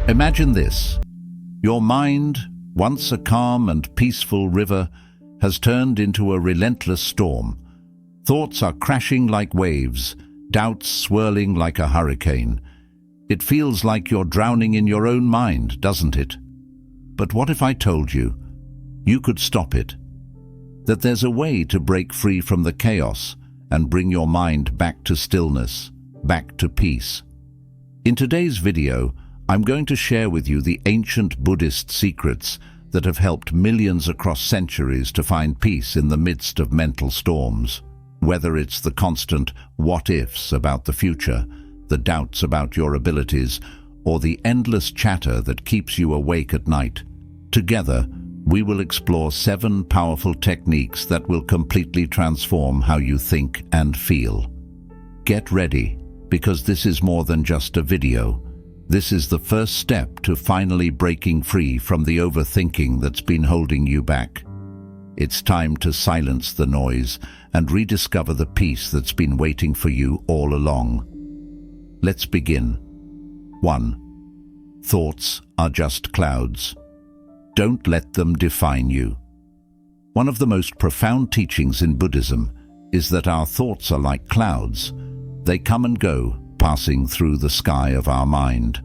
Imagine this. Your mind, once a calm and peaceful river, has turned into a relentless storm. Thoughts are crashing like waves, doubts swirling like a hurricane. It feels like you're drowning in your own mind, doesn't it? But what if I told you, you could stop it? That there's a way to break free from the chaos and bring your mind back to stillness, back to peace. In today's video, I'm going to share with you the ancient Buddhist secrets that have helped millions across centuries to find peace in the midst of mental storms. Whether it's the constant what-ifs about the future, the doubts about your abilities, or the endless chatter that keeps you awake at night, together we will explore 7 powerful techniques that will completely transform how you think and feel. Get ready, because this is more than just a video. This is the first step to finally breaking free from the overthinking that's been holding you back. It's time to silence the noise and rediscover the peace that's been waiting for you all along. Let's begin. 1. Thoughts are just clouds. Don't let them define you. One of the most profound teachings in Buddhism is that our thoughts are like clouds. They come and go, passing through the sky of our mind.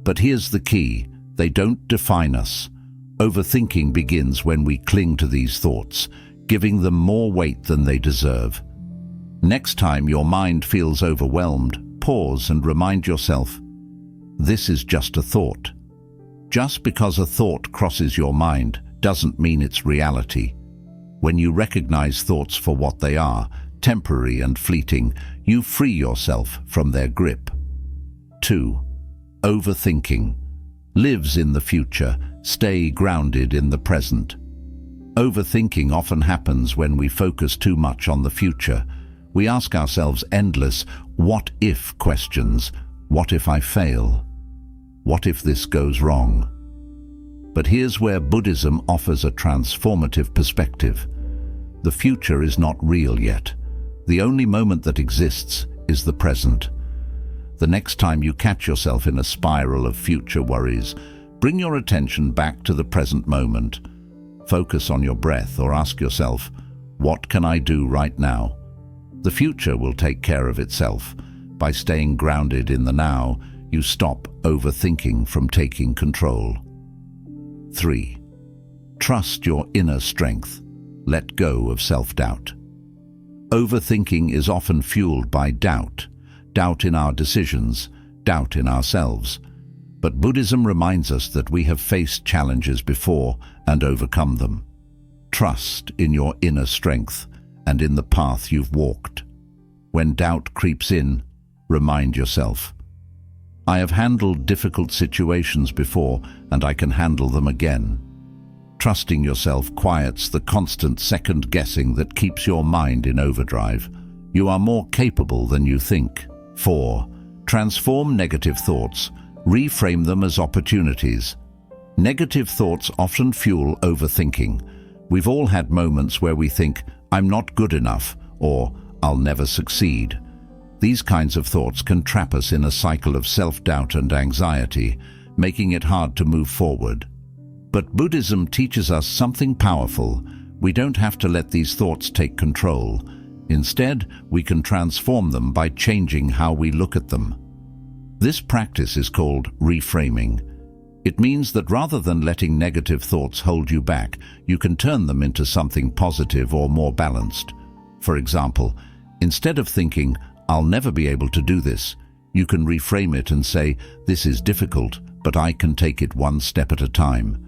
But here's the key: they don't define us. Overthinking begins when we cling to these thoughts, giving them more weight than they deserve. Next time your mind feels overwhelmed, pause and remind yourself, this is just a thought. Just because a thought crosses your mind doesn't mean it's reality. When you recognize thoughts for what they are, temporary and fleeting, you free yourself from their grip. 2. Overthinking lives in the future. Stay grounded in the present. Overthinking often happens when we focus too much on the future. We ask ourselves endless what-if questions. What if I fail? What if this goes wrong? But here's where Buddhism offers a transformative perspective. The future is not real yet. The only moment that exists is the present. The next time you catch yourself in a spiral of future worries, bring your attention back to the present moment. Focus on your breath or ask yourself, what can I do right now? The future will take care of itself. By staying grounded in the now, you stop overthinking from taking control. 3. Trust your inner strength. Let go of self-doubt. Overthinking is often fueled by doubt. Doubt in our decisions, doubt in ourselves. But Buddhism reminds us that we have faced challenges before and overcome them. Trust in your inner strength and in the path you've walked. When doubt creeps in, remind yourself, I have handled difficult situations before and I can handle them again. Trusting yourself quiets the constant second-guessing that keeps your mind in overdrive. You are more capable than you think. 4. Transform negative thoughts. Reframe them as opportunities. Negative thoughts often fuel overthinking. We've all had moments where we think, I'm not good enough, or I'll never succeed. These kinds of thoughts can trap us in a cycle of self-doubt and anxiety, making it hard to move forward. But Buddhism teaches us something powerful. We don't have to let these thoughts take control. Instead, we can transform them by changing how we look at them. This practice is called reframing. It means that rather than letting negative thoughts hold you back, you can turn them into something positive or more balanced. For example, instead of thinking, I'll never be able to do this, you can reframe it and say, this is difficult, but I can take it one step at a time.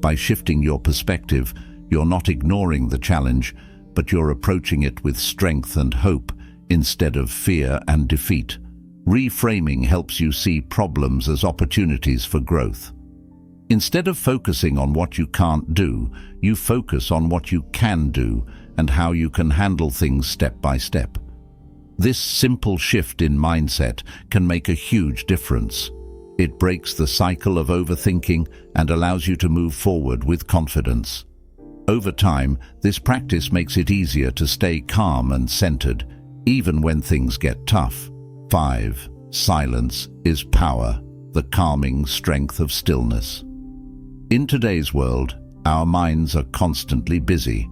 By shifting your perspective, you're not ignoring the challenge, but you're approaching it with strength and hope instead of fear and defeat. Reframing helps you see problems as opportunities for growth. Instead of focusing on what you can't do, you focus on what you can do and how you can handle things step by step. This simple shift in mindset can make a huge difference. It breaks the cycle of overthinking and allows you to move forward with confidence. Over time, this practice makes it easier to stay calm and centered, even when things get tough. 5. Silence is power. the calming strength of stillness. In today's world, our minds are constantly busy.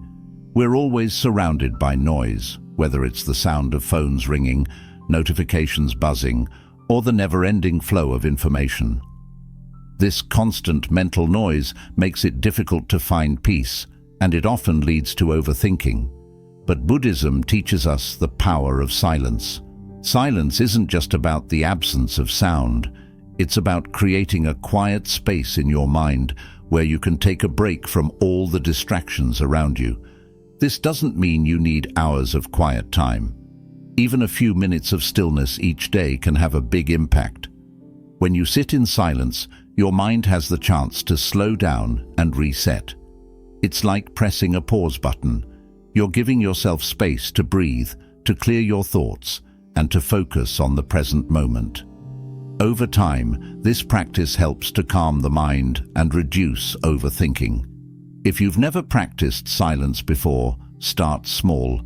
We're always surrounded by noise, whether it's the sound of phones ringing, notifications buzzing, or the never-ending flow of information. This constant mental noise makes it difficult to find peace, and it often leads to overthinking. But Buddhism teaches us the power of silence. Silence isn't just about the absence of sound. It's about creating a quiet space in your mind where you can take a break from all the distractions around you. This doesn't mean you need hours of quiet time. Even a few minutes of stillness each day can have a big impact. When you sit in silence, your mind has the chance to slow down and reset. It's like pressing a pause button. You're giving yourself space to breathe, to clear your thoughts, and to focus on the present moment. Over time, this practice helps to calm the mind and reduce overthinking. If you've never practiced silence before, start small.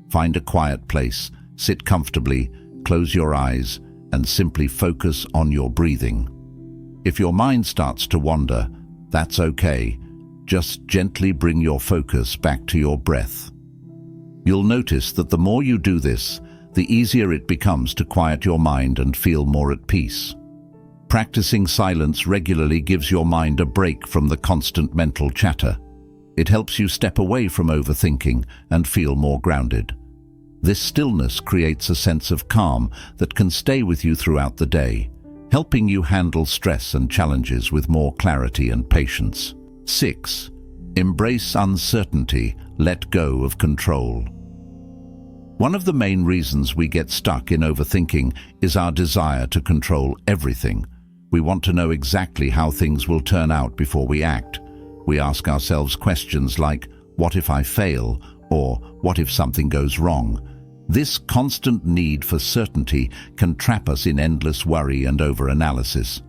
Find a quiet place, sit comfortably, close your eyes, and simply focus on your breathing. If your mind starts to wander, that's okay. Just gently bring your focus back to your breath. You'll notice that the more you do this, the easier it becomes to quiet your mind and feel more at peace. Practicing silence regularly gives your mind a break from the constant mental chatter. It helps you step away from overthinking and feel more grounded. This stillness creates a sense of calm that can stay with you throughout the day, helping you handle stress and challenges with more clarity and patience. 6. Embrace uncertainty, let go of control. One of the main reasons we get stuck in overthinking is our desire to control everything. We want to know exactly how things will turn out before we act. We ask ourselves questions like, what if I fail? Or what if something goes wrong? This constant need for certainty can trap us in endless worry and overanalysis.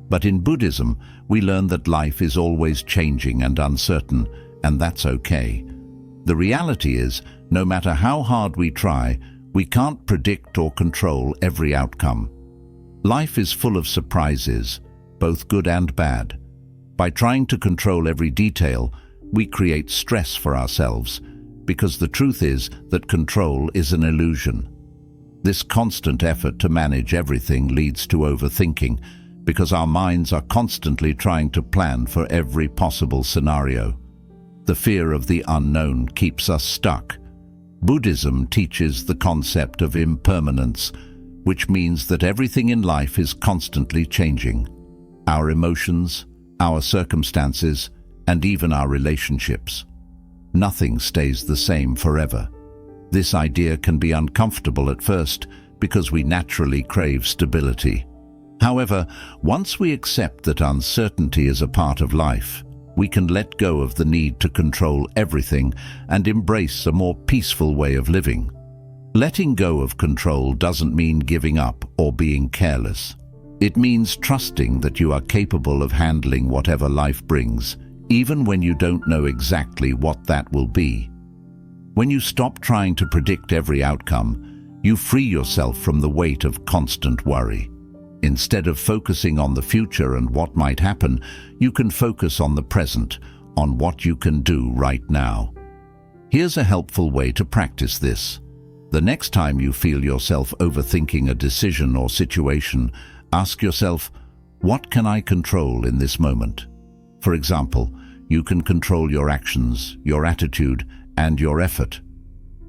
But in Buddhism, we learn that life is always changing and uncertain, and that's okay. The reality is, no matter how hard we try, we can't predict or control every outcome. Life is full of surprises, both good and bad. By trying to control every detail, we create stress for ourselves, because the truth is that control is an illusion. This constant effort to manage everything leads to overthinking, because our minds are constantly trying to plan for every possible scenario. The fear of the unknown keeps us stuck. Buddhism teaches the concept of impermanence, which means that everything in life is constantly changing. Our emotions, our circumstances, and even our relationships. Nothing stays the same forever. This idea can be uncomfortable at first because we naturally crave stability. However, once we accept that uncertainty is a part of life, we can let go of the need to control everything and embrace a more peaceful way of living. Letting go of control doesn't mean giving up or being careless. It means trusting that you are capable of handling whatever life brings, even when you don't know exactly what that will be. When you stop trying to predict every outcome, you free yourself from the weight of constant worry. Instead of focusing on the future and what might happen, you can focus on the present, on what you can do right now. Here's a helpful way to practice this. The next time you feel yourself overthinking a decision or situation, ask yourself, what can I control in this moment? For example, you can control your actions, your attitude, and your effort.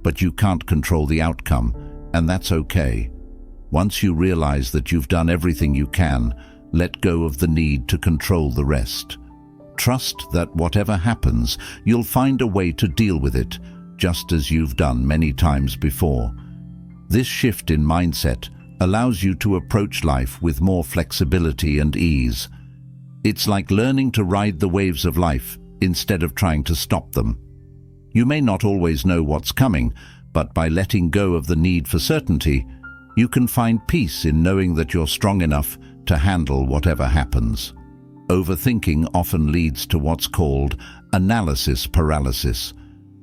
But you can't control the outcome, and that's okay. Once you realize that you've done everything you can, let go of the need to control the rest. Trust that whatever happens, you'll find a way to deal with it, just as you've done many times before. This shift in mindset allows you to approach life with more flexibility and ease. It's like learning to ride the waves of life instead of trying to stop them. You may not always know what's coming, but by letting go of the need for certainty, you can find peace in knowing that you're strong enough to handle whatever happens. Overthinking often leads to what's called analysis paralysis,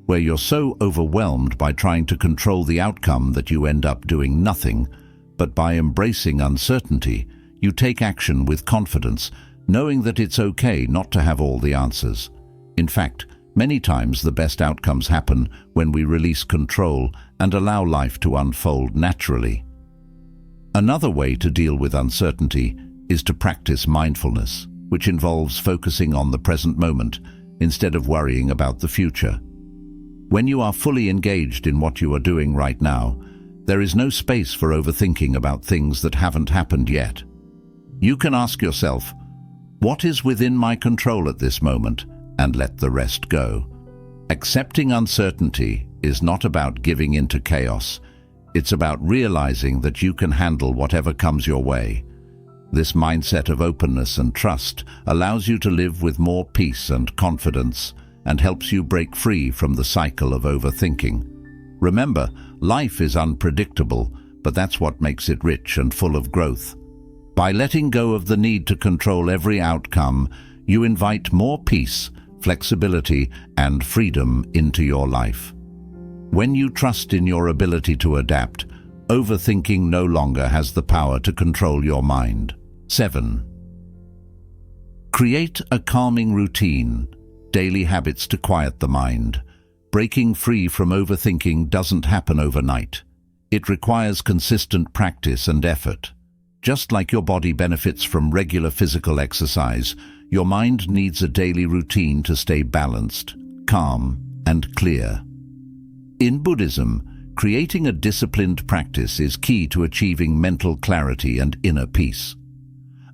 where you're so overwhelmed by trying to control the outcome that you end up doing nothing. But by embracing uncertainty, You take action with confidence, knowing that it's okay not to have all the answers. In fact, many times the best outcomes happen when we release control and allow life to unfold naturally. Another way to deal with uncertainty is to practice mindfulness, which involves focusing on the present moment instead of worrying about the future. When you are fully engaged in what you are doing right now, there is no space for overthinking about things that haven't happened yet. You can ask yourself, what is within my control at this moment, and let the rest go. Accepting uncertainty is not about giving in to chaos. It's about realizing that you can handle whatever comes your way. This mindset of openness and trust allows you to live with more peace and confidence and helps you break free from the cycle of overthinking. Remember, life is unpredictable, but that's what makes it rich and full of growth. By letting go of the need to control every outcome, you invite more peace, flexibility, and freedom into your life. When you trust in your ability to adapt, overthinking no longer has the power to control your mind. 7. Create a calming routine, daily habits to quiet the mind. Breaking free from overthinking doesn't happen overnight. It requires consistent practice and effort. Just like your body benefits from regular physical exercise, your mind needs a daily routine to stay balanced, calm, and clear. In Buddhism, creating a disciplined practice is key to achieving mental clarity and inner peace.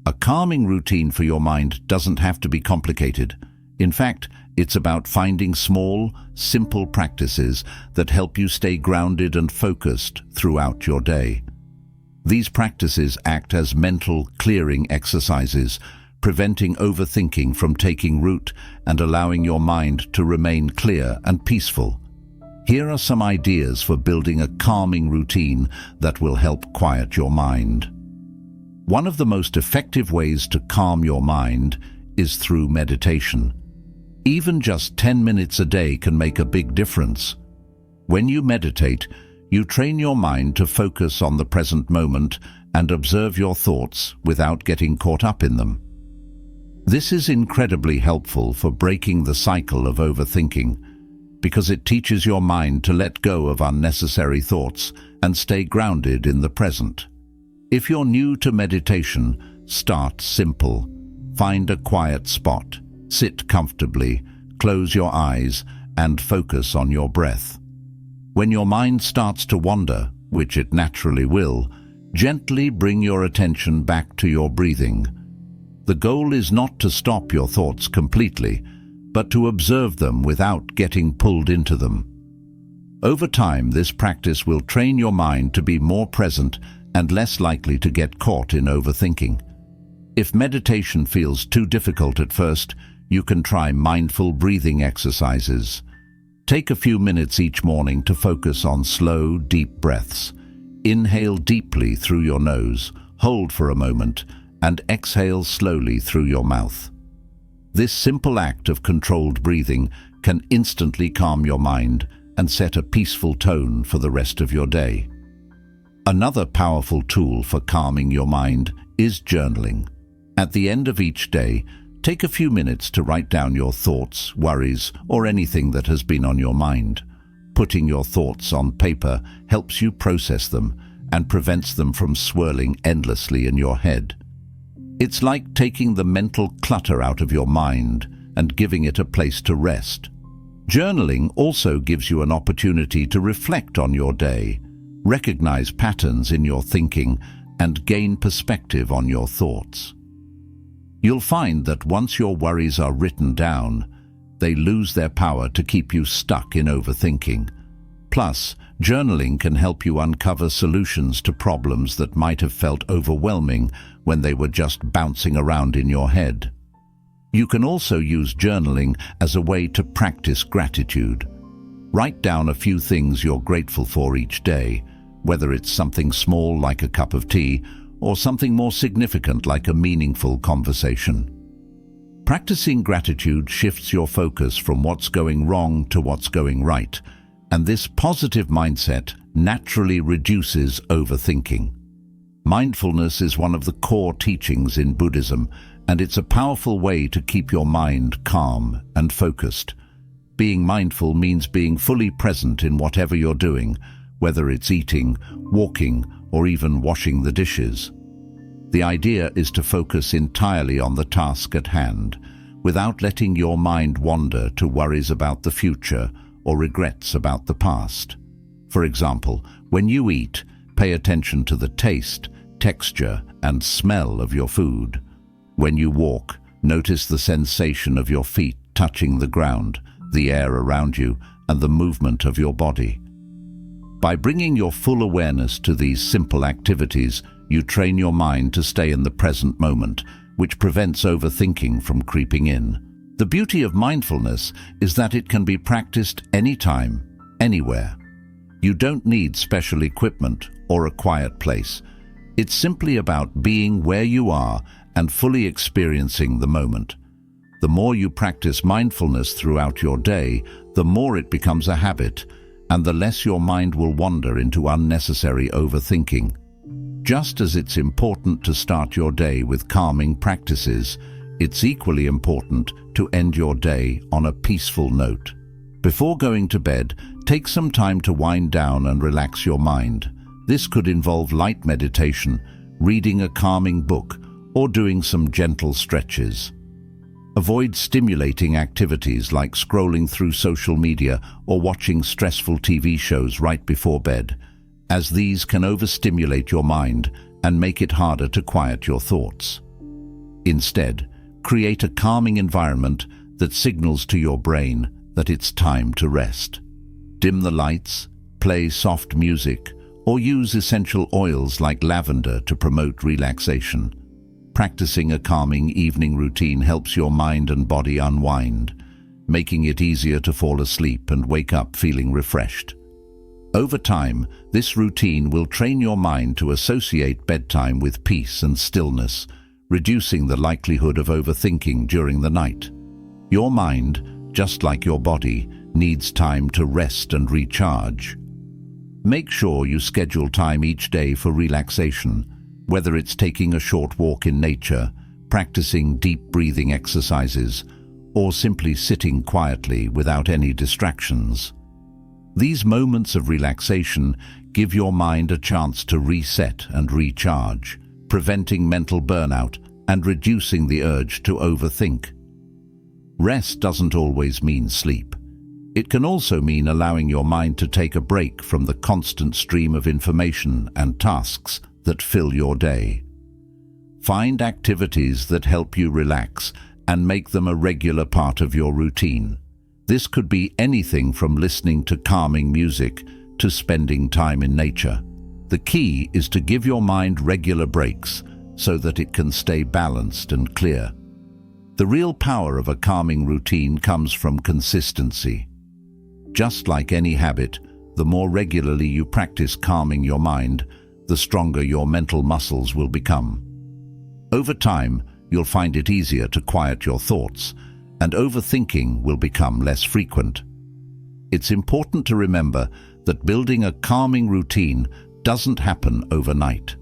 A calming routine for your mind doesn't have to be complicated. In fact, it's about finding small, simple practices that help you stay grounded and focused throughout your day. These practices act as mental clearing exercises, preventing overthinking from taking root and allowing your mind to remain clear and peaceful. Here are some ideas for building a calming routine that will help quiet your mind. One of the most effective ways to calm your mind is through meditation. Even just 10 minutes a day can make a big difference. When you meditate, you train your mind to focus on the present moment and observe your thoughts without getting caught up in them. This is incredibly helpful for breaking the cycle of overthinking, because it teaches your mind to let go of unnecessary thoughts and stay grounded in the present. If you're new to meditation, start simple. Find a quiet spot, sit comfortably, close your eyes, and focus on your breath. When your mind starts to wander, which it naturally will, gently bring your attention back to your breathing. The goal is not to stop your thoughts completely, but to observe them without getting pulled into them. Over time, this practice will train your mind to be more present and less likely to get caught in overthinking. If meditation feels too difficult at first, you can try mindful breathing exercises. Take a few minutes each morning to focus on slow, deep breaths. Inhale deeply through your nose, hold for a moment, and exhale slowly through your mouth. This simple act of controlled breathing can instantly calm your mind and set a peaceful tone for the rest of your day. Another powerful tool for calming your mind is journaling. At the end of each day, take a few minutes to write down your thoughts, worries, or anything that has been on your mind. Putting your thoughts on paper helps you process them and prevents them from swirling endlessly in your head. It's like taking the mental clutter out of your mind and giving it a place to rest. Journaling also gives you an opportunity to reflect on your day, recognize patterns in your thinking, and gain perspective on your thoughts. You'll find that once your worries are written down, they lose their power to keep you stuck in overthinking. Plus, journaling can help you uncover solutions to problems that might have felt overwhelming when they were just bouncing around in your head. You can also use journaling as a way to practice gratitude. Write down a few things you're grateful for each day, whether it's something small like a cup of tea or something more significant like a meaningful conversation. Practicing gratitude shifts your focus from what's going wrong to what's going right, and this positive mindset naturally reduces overthinking. Mindfulness is one of the core teachings in Buddhism, and it's a powerful way to keep your mind calm and focused. Being mindful means being fully present in whatever you're doing, whether it's eating, walking, or even washing the dishes. The idea is to focus entirely on the task at hand, without letting your mind wander to worries about the future or regrets about the past. For example, when you eat, pay attention to the taste, texture, and smell of your food. When you walk, notice the sensation of your feet touching the ground, the air around you, and the movement of your body. By bringing your full awareness to these simple activities, you train your mind to stay in the present moment, which prevents overthinking from creeping in. The beauty of mindfulness is that it can be practiced anytime, anywhere. You don't need special equipment or a quiet place. It's simply about being where you are and fully experiencing the moment. The more you practice mindfulness throughout your day, the more it becomes a habit, and the less your mind will wander into unnecessary overthinking. Just as it's important to start your day with calming practices, it's equally important to end your day on a peaceful note. Before going to bed, take some time to wind down and relax your mind. This could involve light meditation, reading a calming book, or doing some gentle stretches. Avoid stimulating activities like scrolling through social media or watching stressful TV shows right before bed, as these can overstimulate your mind and make it harder to quiet your thoughts. Instead, create a calming environment that signals to your brain that it's time to rest. Dim the lights, play soft music, or use essential oils like lavender to promote relaxation. Practicing a calming evening routine helps your mind and body unwind, making it easier to fall asleep and wake up feeling refreshed. Over time, this routine will train your mind to associate bedtime with peace and stillness, reducing the likelihood of overthinking during the night. Your mind, just like your body, needs time to rest and recharge. Make sure you schedule time each day for relaxation, whether it's taking a short walk in nature, practicing deep breathing exercises, or simply sitting quietly without any distractions. These moments of relaxation give your mind a chance to reset and recharge, preventing mental burnout and reducing the urge to overthink. Rest doesn't always mean sleep. It can also mean allowing your mind to take a break from the constant stream of information and tasks that fill your day. Find activities that help you relax and make them a regular part of your routine. This could be anything from listening to calming music to spending time in nature. The key is to give your mind regular breaks so that it can stay balanced and clear. The real power of a calming routine comes from consistency. Just like any habit, the more regularly you practice calming your mind, the stronger your mental muscles will become. Over time, you'll find it easier to quiet your thoughts, and overthinking will become less frequent. It's important to remember that building a calming routine doesn't happen overnight.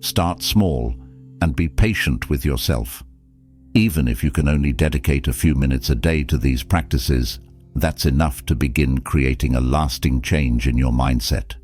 Start small and be patient with yourself. Even if you can only dedicate a few minutes a day to these practices, that's enough to begin creating a lasting change in your mindset.